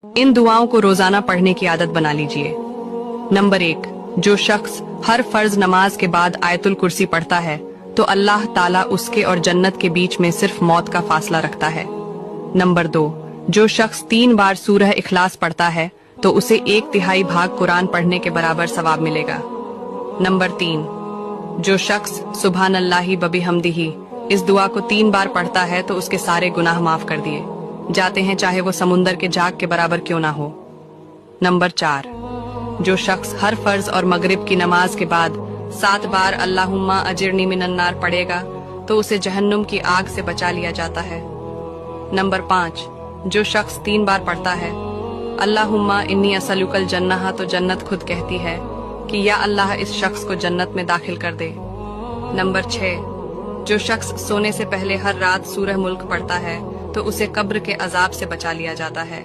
इन दुआओं को रोजाना पढ़ने की आदत बना लीजिए। नंबर 1, जो शख्स हर फर्ज नमाज के बाद आयतुल कुर्सी पढ़ता है तो अल्लाह ताला उसके और जन्नत के बीच में सिर्फ मौत का फासला रखता है। नंबर 2, जो शख्स 3 बार सूरह इखलास पढ़ता है तो उसे 1/3 भाग कुरान पढ़ने के बराबर सवाब मिलेगा। नंबर 3, जो शख्स सुभान अल्लाहि व बिहम्दिही इस दुआ को 3 बार पढ़ता है तो उसके सारे गुनाह माफ कर दिए जाते हैं, चाहे वो समुंदर के झाग के बराबर क्यों ना हो। नंबर 4, जो शख्स हर फर्ज और मगरिब की नमाज के बाद 7 बार अल्लाहुम्मा अजिरनी मिनन्नार पढ़ेगा तो उसे जहन्नुम की आग से बचा लिया जाता है। नंबर 5, जो शख्स 3 बार पढ़ता है अल्लाहुम्मा इन्नी असलुकल जन्नह तो जन्नत खुद कहती है कि या अल्लाह इस शख्स को जन्नत में दाखिल कर दे। नंबर 6, जो शख्स सोने से पहले हर रात सूरह मुल्क पढ़ता है तो उसे कब्र के अजाब से बचा लिया जाता है।